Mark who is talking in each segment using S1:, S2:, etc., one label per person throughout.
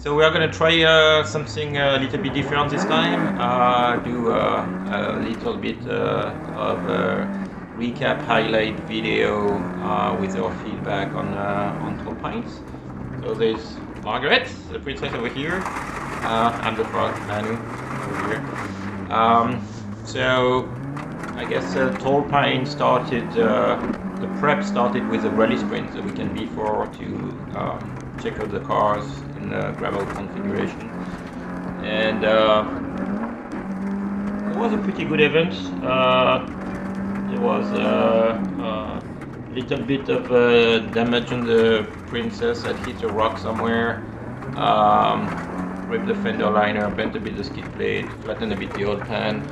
S1: So we are going to try something a little bit different this time. Do a little bit of a recap highlight video with our feedback on Tall Pines. So there's Margaret, the princess over here. I'm the frog, Manu, over here. So I guess Tall Pines started, the prep started with a rally sprint the weekend before to check out the cars in the gravel configuration, and it was a pretty good event. There was a little bit of damage on the Princess that hit a rock somewhere, ripped the fender liner, bent a bit the skid plate, flattened a bit the oil pan,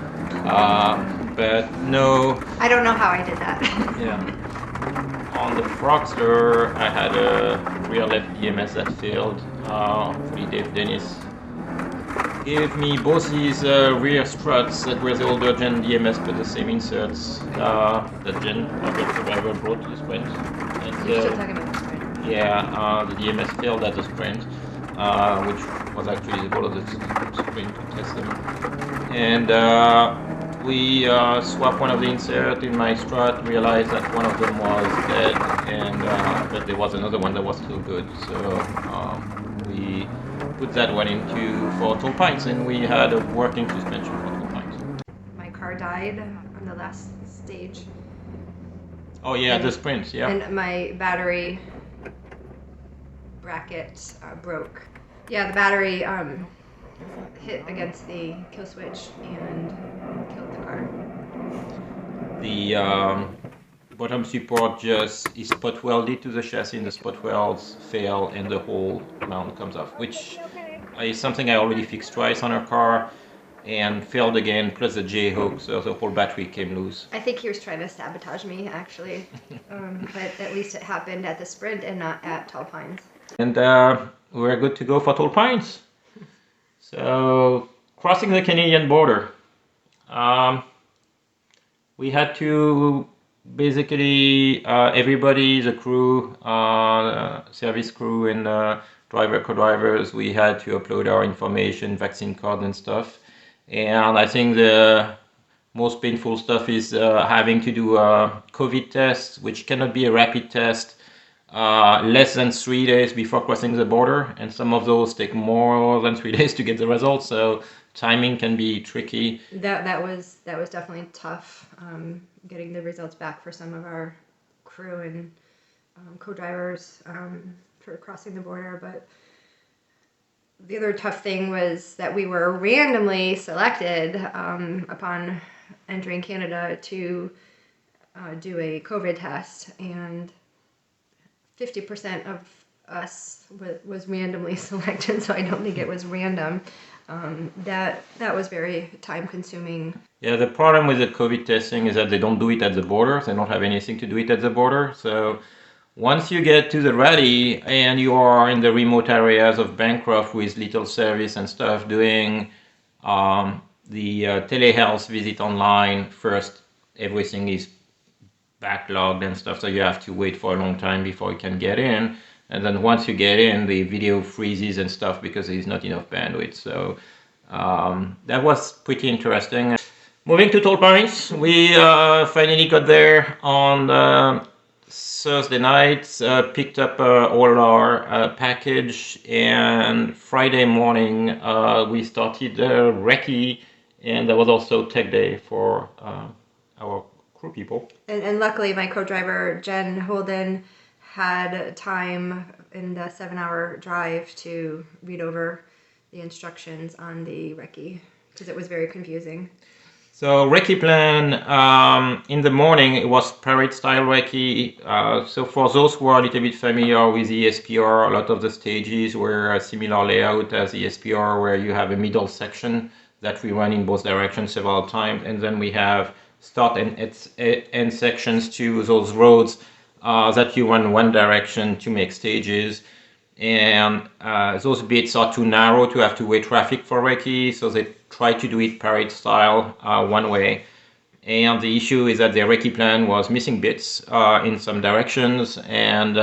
S1: but no.
S2: I don't know how I did that.
S1: Yeah. On the Frogster, I had a rear left DMS that failed. Hopefully Dave Dennis gave me both these rear struts that were the older gen DMS but the same inserts that Jen, Margaret Survivor, brought to the sprint. And,
S2: You're still talking about the sprint?
S1: Yeah, the DMS failed at the sprint, which was actually the goal of the sprint to test them. And we swapped one of the inserts in my strut, realized that one of them was dead, and but there was another one that was still good. So we put that one into for Tall Pines, and we had a working suspension for Tall Pines.
S2: My car died on the last stage.
S1: Oh yeah, the sprint, yeah.
S2: And my battery bracket broke. Yeah, the battery hit against the kill switch and killed the car.
S1: The bottom support just is spot welded to the chassis, and the spot welds fail and the whole mount comes off, which is something I already fixed twice on our car and failed again, plus the J-hook, so the whole battery came loose.
S2: I think he was trying to sabotage me, actually. But at least it happened at the sprint and not at Tall Pines.
S1: And we're good to go for Tall Pines. So, crossing the Canadian border. We had to basically, everybody, the crew, service crew and driver, co-drivers, we had to upload our information, vaccine card and stuff. And I think the most painful stuff is having to do a COVID test, which cannot be a rapid test, less than 3 days before crossing the border, and some of those take more than 3 days to get the results, so timing can be tricky.
S2: That was definitely tough, getting the results back for some of our crew and co-drivers for crossing the border. But the other tough thing was that we were randomly selected upon entering Canada to do a COVID test, and 50% of us was randomly selected, so I don't think it was random. That was very time consuming.
S1: Yeah, the problem with the COVID testing is that they don't do it at the border. They don't have anything to do it at the border. So once you get to the rally and you are in the remote areas of Bancroft with little service and stuff, doing the telehealth visit online, first everything is backlogged and stuff, so you have to wait for a long time before you can get in. And then once you get in, the video freezes and stuff because there's not enough bandwidth. So that was pretty interesting. Moving to Tall Pines, we finally got there on Thursday night, picked up all our package, and Friday morning we started Recce, and that was also tech day for our crew people.
S2: And luckily my co-driver Jen Holden had time in the 7-hour drive to read over the instructions on the Recce, because it was very confusing.
S1: So Recce plan, in the morning it was parade style Recce. So for those who are a little bit familiar with the ESPR, a lot of the stages were a similar layout as the ESPR, where you have a middle section that we run in both directions several times, and then we have start and end sections to those roads that you run one direction to make stages. And those bits are too narrow to have two-way traffic for Recce, so they try to do it parade style, one way. And the issue is that the Recce plan was missing bits in some directions, and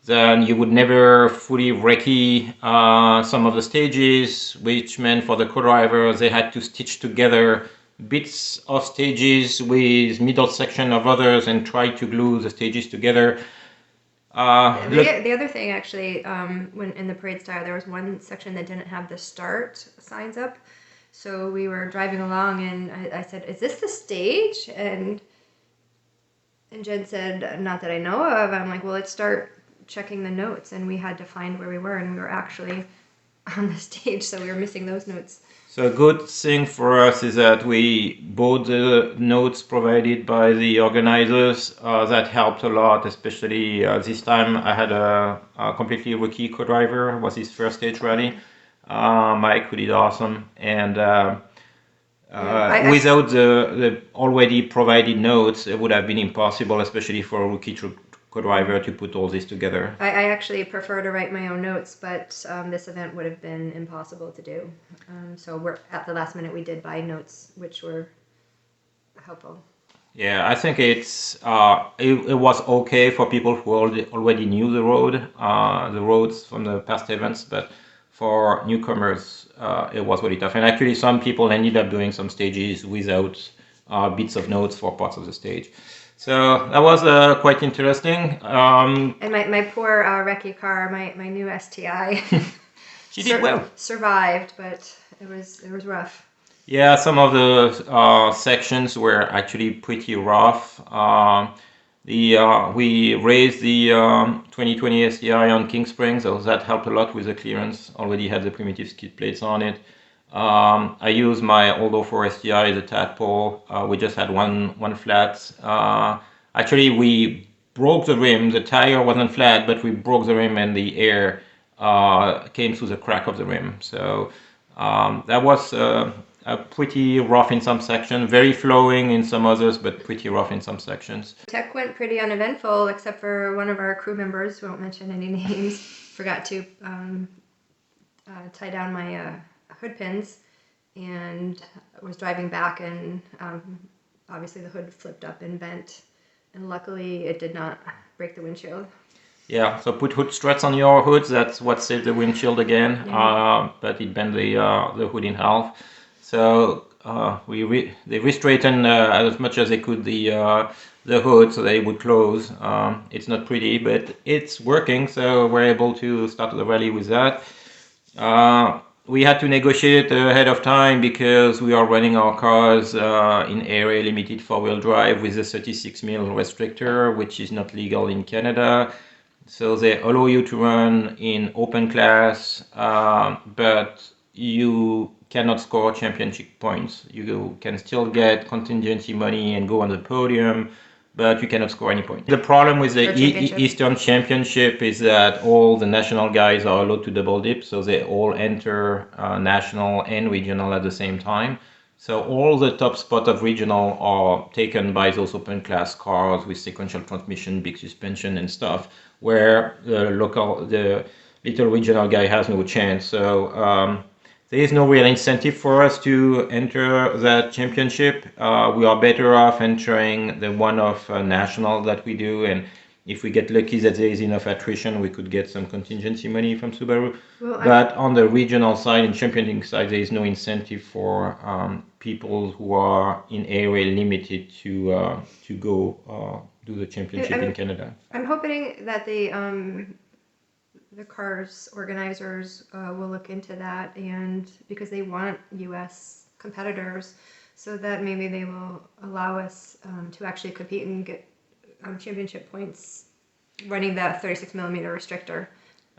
S1: then you would never fully recce some of the stages, which meant for the co-drivers they had to stitch together bits of stages with middle section of others and try to glue the stages together.
S2: The other thing, actually, when in the PrincesSTi, there was one section that didn't have the start signs up. So we were driving along, and I said, "Is this the stage?" And Jen said, "Not that I know of." I'm like, "Well, let's start checking the notes." And we had to find where we were, and we were actually on the stage, so we were missing those notes.
S1: So a good thing for us is that we bought the notes provided by the organizers. That helped a lot, especially this time I had a completely rookie co-driver. It was his first stage rally. Mike, who did awesome. And without the already provided notes, it would have been impossible, especially for a rookie co-driver, to put all this together.
S2: I actually prefer to write my own notes, but this event would have been impossible to do. So we're at the last minute we did buy notes, which were helpful.
S1: Yeah, I think it was okay for people who already knew the roads from the past events, but for newcomers, it was really tough. And actually, some people ended up doing some stages without bits of notes for parts of the stage. So that was quite interesting.
S2: And my poor Recce car, my new STI,
S1: she did well.
S2: Survived, but it was rough.
S1: Yeah, some of the sections were actually pretty rough. We raised the 2020 STI on King Spring, so that helped a lot with the clearance. Already had the primitive skid plates on it. I used my old 04 STI as a tadpole. We just had one flat. Actually, we broke the rim. The tire wasn't flat, but we broke the rim and the air came through the crack of the rim. So that was pretty rough in some sections, very flowing in some others, but pretty rough in some sections.
S2: Tech went pretty uneventful, except for one of our crew members, won't mention any names, forgot to tie down my hood pins, and was driving back, and obviously the hood flipped up and bent, and luckily it did not break the windshield.
S1: Yeah, so put hood struts on your hoods. That's what saved the windshield again. Yeah. But it bent the hood in half. So they re-straightened as much as they could the hood so they would close. It's not pretty, but it's working. So we're able to start the rally with that. We had to negotiate ahead of time because we are running our cars in area limited 4-wheel drive with a 36mm restrictor, which is not legal in Canada. So they allow you to run in open class, but you cannot score championship points. You can still get contingency money and go on the podium, but you cannot score any points. The problem with the Eastern Championship is that all the national guys are allowed to double dip, so they all enter national and regional at the same time. So all the top spot of regional are taken by those open class cars with sequential transmission, big suspension and stuff, where the little regional guy has no chance. So there is no real incentive for us to enter that championship. We are better off entering the one-off national that we do, and if we get lucky that there is enough attrition, we could get some contingency money from Subaru. Well, but on the regional side and championing side, there is no incentive for people who are in area limited to go do the championship in Canada.
S2: I'm hoping that the cars organizers will look into that, and because they want U.S. competitors, so that maybe they will allow us to actually compete and get championship points running that 36mm restrictor.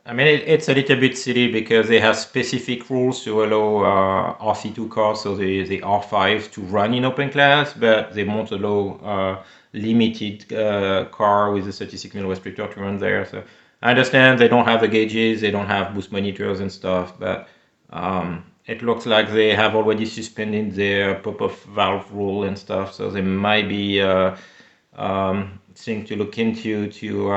S1: I mean, it's a little bit silly because they have specific rules to allow RC2 cars, so the R5s to run in open class, but they won't allow limited car with a 36mm restrictor to run there. So I understand they don't have the gauges, they don't have boost monitors and stuff, but it looks like they have already suspended their pop-off valve rule and stuff, so there might be thing to look into to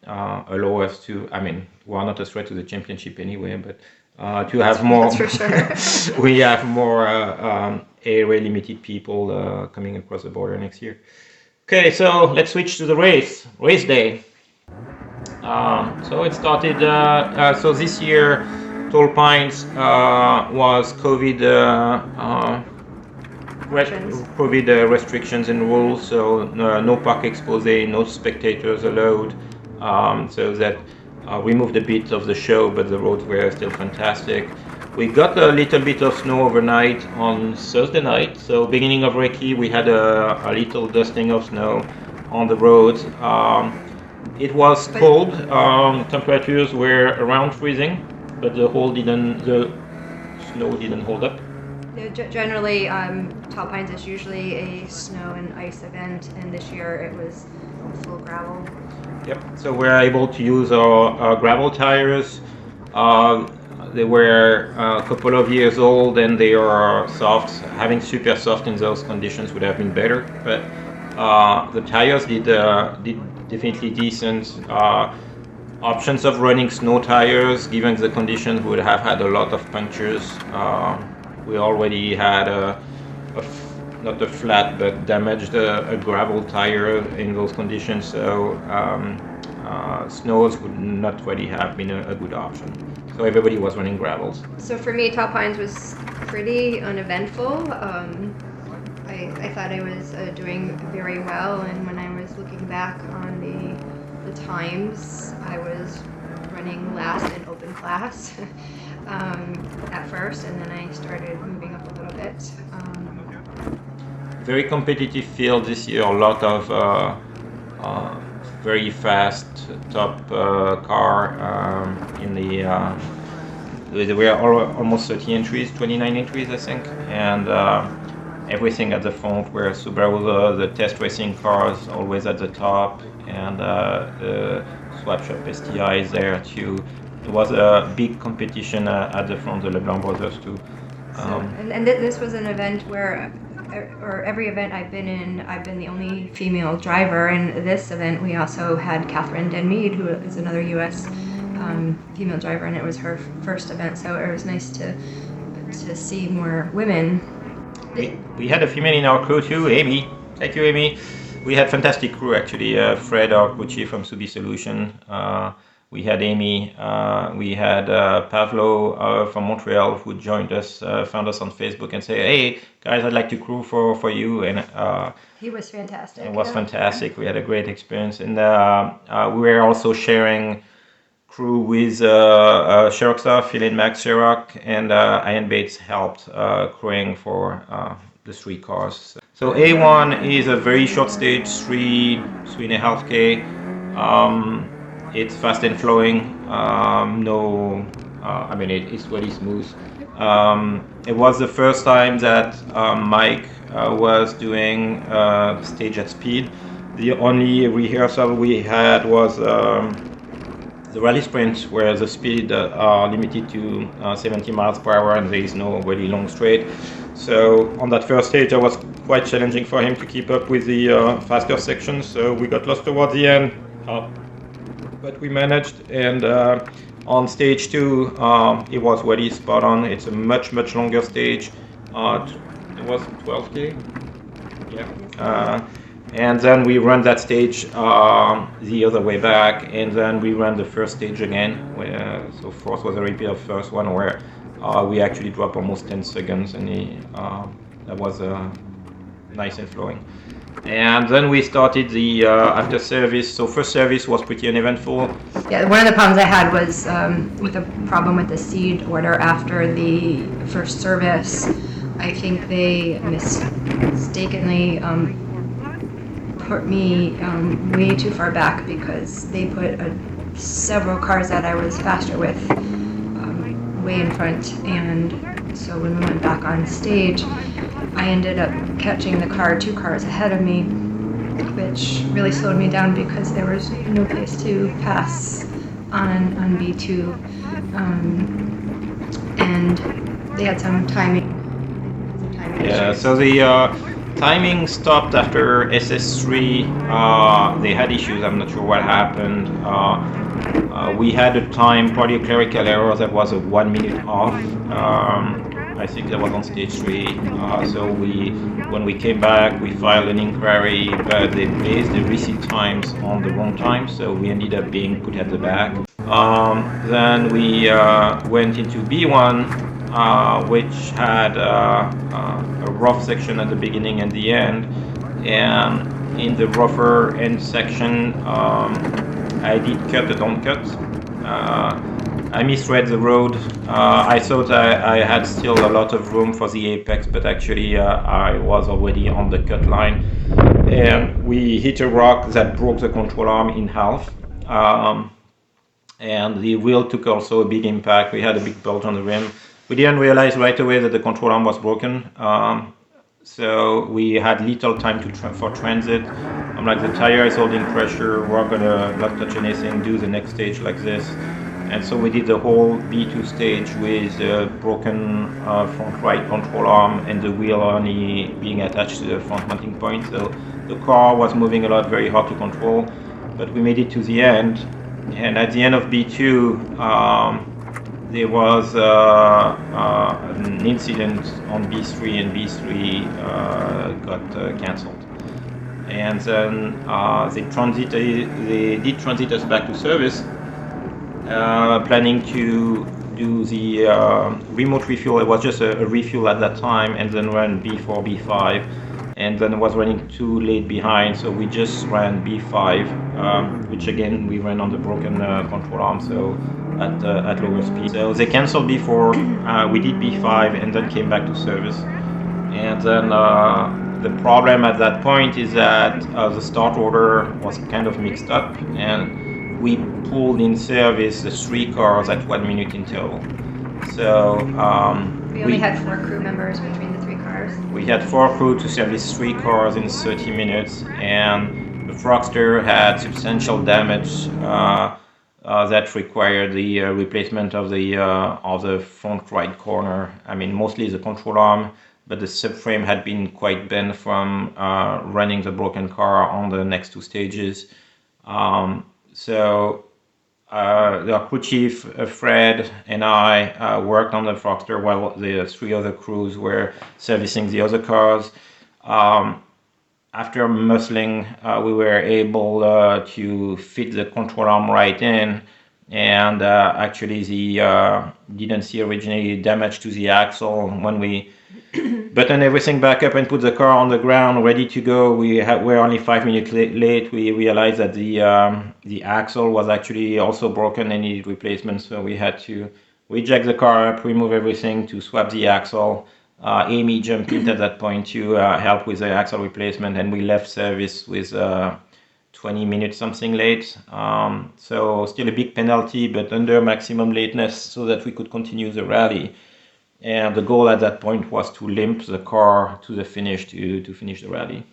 S1: allow us to, I mean, we are not a threat to the championship anyway, but to have more,
S2: that's for sure.
S1: we have more area limited people coming across the border next year. Okay, so let's switch to the race day. So it started. So this year, Tall Pines was
S2: Options.
S1: COVID restrictions and rules. So no park expose, no spectators allowed. So that removed a bit of the show, but the roads were still fantastic. We got a little bit of snow overnight on Thursday night. So beginning of Recce, we had a little dusting of snow on the roads. It was cold. Temperatures were around freezing, but the snow didn't hold up.
S2: Generally, Tall Pines is usually a snow and ice event, and this year it was full gravel.
S1: Yep. So we're able to use our gravel tires. They were a couple of years old and they are soft. Having super soft in those conditions would have been better, but the tires did definitely decent. Options of running snow tires, given the conditions, would have had a lot of punctures. We already had not a flat but damaged a gravel tire in those conditions, so snows would not really have been a good option. So everybody was running gravels.
S2: So for me, Tall Pines was pretty uneventful. I thought I was doing very well, and when I was looking back on the times, I was running last in open class at first, and then I started moving up a little bit.
S1: Very competitive field this year. A lot of very fast top car in the. There were almost 30 entries, 29 entries, I think, and everything at the front were Subaru, the test racing cars always at the top, and the swap shop STI is there too. It was a big competition at the front, the LeBlanc brothers too.
S2: And this was an event where, or every event I've been in, I've been the only female driver. And this event, we also had Catherine Denmead, who is another U.S. Female driver, and it was her first event. So it was nice to see more women.
S1: We had a female in our crew too, Amy. Thank you, Amy. We had fantastic crew actually. Fred, our crew chief from Subi Solution. We had Amy. We had Pavlo from Montreal who joined us, found us on Facebook and said, "Hey guys, I'd like to crew for you." And
S2: he was fantastic.
S1: It was fantastic. We had a great experience, and we were also sharing crew with Sherrockstar, Phil and Max Sherrock, and Ian Bates helped crewing for the 3 cars. So A1 is a very short stage, 3.5K. It's fast and flowing. It's really smooth. It was the first time that Mike was doing stage at speed. The only rehearsal we had was the rally sprint, where the speed are limited to 70 miles per hour and there is no really long straight. So on that first stage, it was quite challenging for him to keep up with the faster sections. So we got lost towards the end, but we managed. And on stage 2, it was really spot on. It's a much longer stage. It was 12K. Yeah. And then we run that stage the other way back, and then we ran the first stage again. So fourth was a repeat of first one, where we actually dropped almost 10 seconds, and that was nice and flowing. And then we started the after service. So first service was pretty uneventful.
S2: Yeah, one of the problems I had was with the problem with the seed order after the first service. I think they mistakenly put me way too far back, because they put several cars that I was faster with way in front, and so when we went back on stage, I ended up catching the car 2 cars ahead of me, which really slowed me down because there was no place to pass on B2, and they had some timing
S1: Yeah,
S2: issues.
S1: so the timing stopped after SS3. They had issues. I'm not sure what happened. We had a time, probably a clerical error, that was a 1 minute off. I think that was on stage 3. So when we came back, we filed an inquiry, but they based the receipt times on the wrong time, so we ended up being put at the back. Then we went into B1, which had a rough section at the beginning and the end, and in the rougher end section, I did cut the don't cut. I misread the road. I thought I had still a lot of room for the apex, but actually I was already on the cut line. And we hit a rock that broke the control arm in half. And the wheel took also a big impact. We had a big bulge on the rim. We didn't realize right away that the control arm was broken. So we had little time for transit. I'm like, the tire is holding pressure, we're gonna not touch anything, do the next stage like this. And so we did the whole B2 stage with a broken front right control arm and the wheel only being attached to the front mounting point. So the car was moving a lot, very hard to control, but we made it to the end. And at the end of B2, there was an incident on B3, and B3 got cancelled. And then they did transit us back to service, planning to do the remote refuel. It was just a refuel at that time, and then run B4, B5, and then it was running too late behind, so we just ran B5, which again we ran on the broken control arm, so at lower speed. So they canceled B4, we did B5, and then came back to service. And then the problem at that point is that the start order was kind of mixed up, and we pulled in service the 3 cars at 1 minute interval. So
S2: we only had 4 crew members between the 3 cars.
S1: We had 4 crew to service 3 cars in 30 minutes, and the Frogster had substantial damage that required the replacement of the front right corner. I mean, mostly the control arm, but the subframe had been quite bent from running the broken car on the next 2 stages. So the crew chief, Fred, and I worked on the Frogster while the 3 other crews were servicing the other cars. After muscling, we were able to fit the control arm right in, and actually didn't see originally damage to the axle. When we buttoned everything back up and put the car on the ground ready to go, we're only 5 minutes late. We realized that the axle was actually also broken and needed replacement, so we had to reject the car up, remove everything to swap the axle. Amy jumped in at that point to help with the axle replacement, and we left service with 20 minutes something late. So still a big penalty, but under maximum lateness so that we could continue the rally. And the goal at that point was to limp the car to the finish to finish the rally.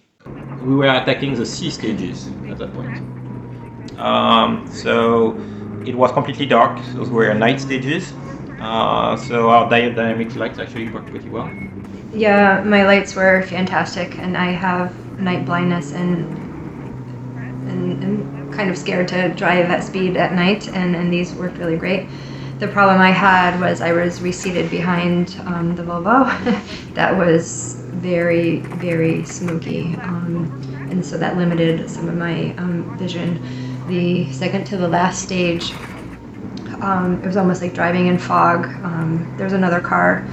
S1: We were attacking the C stages at that point. So it was completely dark. Those were night stages. So our dynamic lights actually worked pretty well.
S2: Yeah, my lights were fantastic, and I have night blindness and kind of scared to drive at speed at night, and these worked really great. The problem I had was I was reseated behind the Volvo. That was very, very smoky, and so that limited some of my vision. The second to the last stage, it was almost like driving in fog. There was another car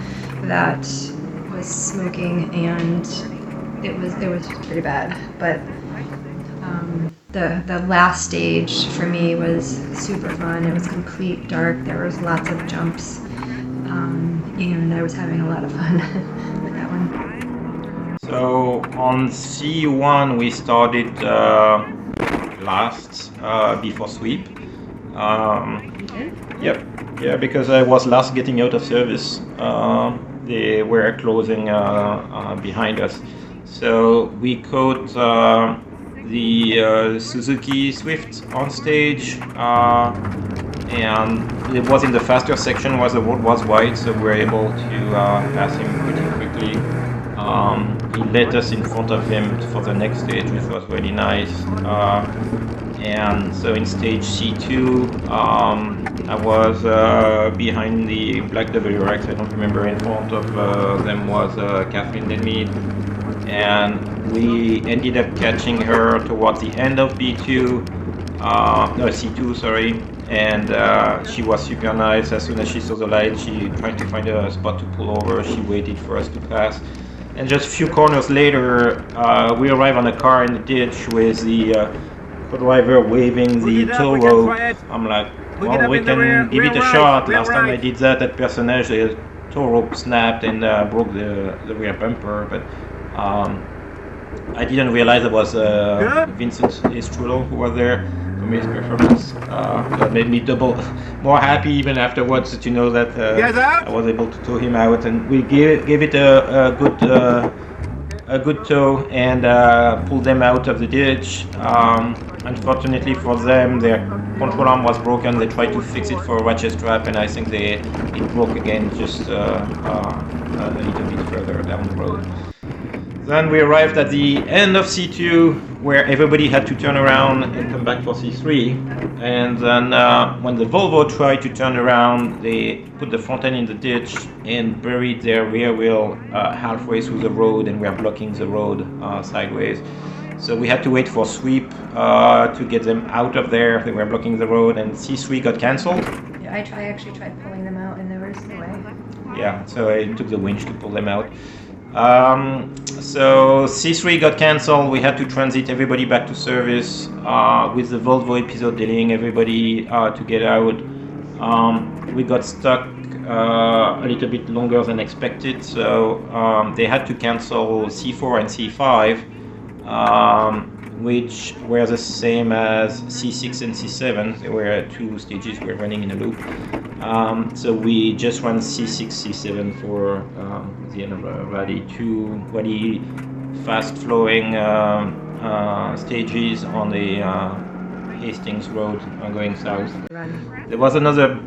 S2: that was smoking, and it was pretty bad. But the last stage for me was super fun. It was complete dark. There was lots of jumps, and I was having a lot of fun with that one.
S1: So on C1 we started last before sweep. Yep, yeah, because I was last getting out of service. They were closing behind us. So we caught the Suzuki Swift on stage, and it was in the faster section where the road was wide, so we were able to pass him pretty quickly. He let us in front of him for the next stage, which was really nice. And so in stage C2, I was behind the Black WRX. I don't remember. In front of them was Kathleen Denmead, and we ended up catching her towards the end of B2, no, C2, sorry. And she was super nice. As soon as she saw the light, she tried to find a spot to pull over. She waited for us to pass. And just a few corners later, we arrive on a car in the ditch with the co-driver waving the tow rope. I'm like, well, we can give it a shot. Last time I did that at Personnage, the tow rope snapped and broke the rear bumper. But I didn't realize it was Vincent Estrudel who was there for his performance. That made me double more happy even afterwards to know that I was able to tow him out, and we gave it a good tow and pulled them out of the ditch. Unfortunately for them, their control arm was broken. They tried to fix it for a ratchet strap, and I think it broke again just a little bit further down the road. Then we arrived at the end of C2, where everybody had to turn around and come back for C3. And then when the Volvo tried to turn around, they put the front end in the ditch and buried their rear wheel halfway through the road, and were blocking the road sideways. So we had to wait for sweep to get them out of there. They were blocking the road, and C3 got cancelled.
S2: Yeah, I actually tried pulling them out, and there was no way.
S1: Yeah, so I took the winch to pull them out. So C3 got cancelled. We had to transit everybody back to service with the Volvo episode delaying everybody to get out. We got stuck a little bit longer than expected, so they had to cancel C4 and C5, which were the same as C6 and C7. There were two stages we were running in a loop. So we just ran C6, C7 for the end of the rally, two really fast-flowing stages on the Hastings Road going south. There was another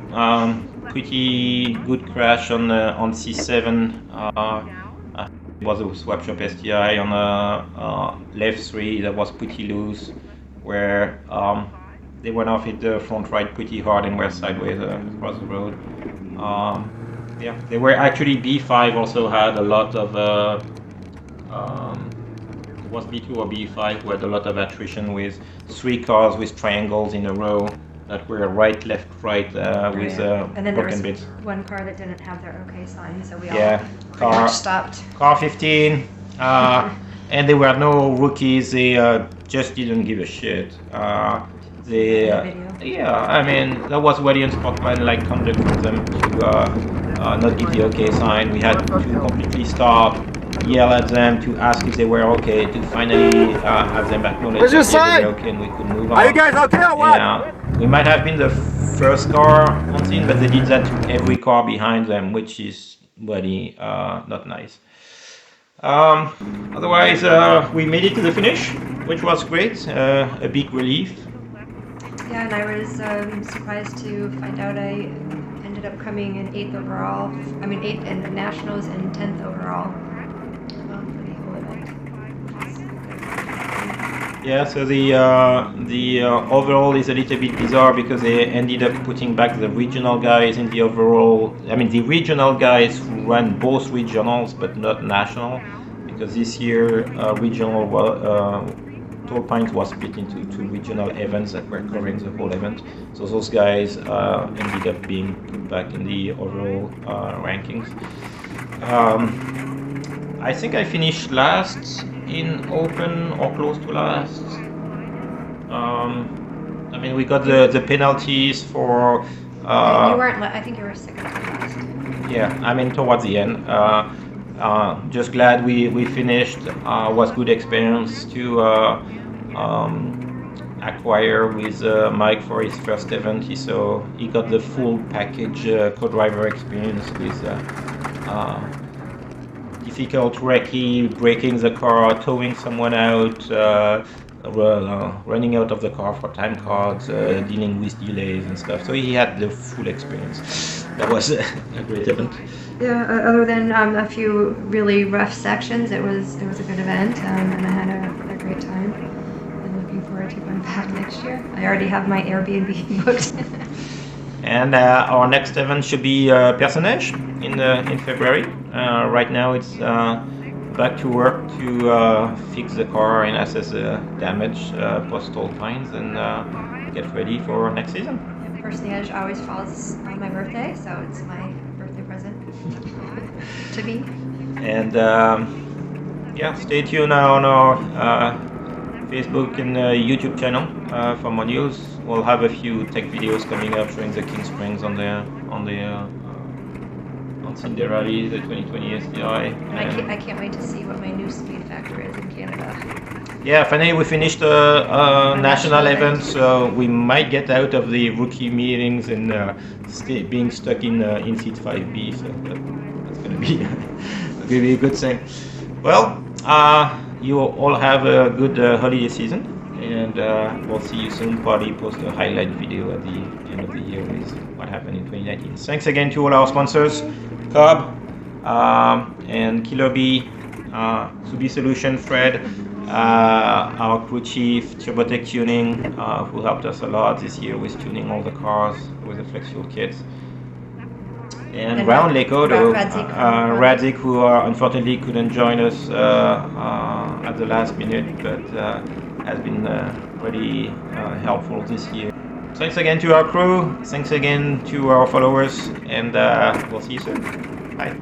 S1: pretty good crash on C7. It was a swap shop STI on a left 3 that was pretty loose, where they went off hit the front right pretty hard and were sideways across the road. Yeah, they were actually B5 also had a lot of it was B2 or B5 who had a lot of attrition with 3 cars with triangles in a row that were right, left, right with
S2: and then
S1: broken
S2: there was
S1: bits.
S2: one car that didn't have their OK sign, so we all pretty
S1: car,
S2: much stopped.
S1: Car 15, and there were no rookies. They just didn't give a shit. Yeah, I mean, that was really unsportsmanlike conduct from them to not give the OK sign. We had to completely stop, yell at them to ask if they were okay, to finally have them acknowledge that they were okay and we could move on.
S3: Are you guys okay or what?
S1: Yeah, we might have been the first car on scene, but they did that to every car behind them, which is really not nice. Otherwise, we made it to the finish, which was great, a big relief.
S2: Yeah, and I was surprised to find out I ended up coming in 8th overall. I mean, 8th in the Nationals and 10th overall for the whole event.
S1: Yeah, so the overall is a little bit bizarre because they ended up putting back the regional guys in the overall. I mean, the regional guys ran both regionals but not national, because this year regional Tall Pines was split into 2 regional events that were covering the whole event. So those guys ended up being put back in the overall rankings. I think I finished last in open or close to last. I mean, we got the penalties for.
S2: You weren't. I think you were second to last.
S1: Yeah, I mean towards the end. Just glad we finished. Was good experience to acquire with Mike for his first event. He got the full package co-driver experience with difficult recce, breaking the car, towing someone out, running out of the car for time cards, dealing with delays and stuff. So he had the full experience. That was a great event.
S2: Yeah, other than a few really rough sections, it was a good event, and I had a great time. I'm looking forward forward to going back next year. I already have my Airbnb booked.
S1: And our next event should be PrincesSTi in February. Right now it's back to work to fix the car and assess the damage post-all times and get ready for next season.
S2: PrincesSTi always falls on my birthday, so it's my birthday present to me.
S1: And yeah, stay tuned on our Facebook and YouTube channel for more news. We'll have a few tech videos coming up showing the King Springs on Sunday Rally, the 2020 STI.
S2: And I can't wait to see what my new speed factor is in Canada.
S1: Yeah, finally we finished a national event, so we might get out of the rookie meetings and being stuck in seat 5B. So that's gonna be a good thing. Well, you all have a good holiday season, and we'll see you soon. Probably post a highlight video at the end of the year with what happened in 2019. Thanks again to all our sponsors, Cobb and Killer Bee, Subi Solution, Fred, our crew chief, TurboTech Tuning, who helped us a lot this year with tuning all the cars with the flex fuel kits. And Round Lake Auto, Radzik, who unfortunately couldn't join us at the last minute, but has been pretty helpful this year. Thanks again to our crew, thanks again to our followers, and we'll see you soon. Bye.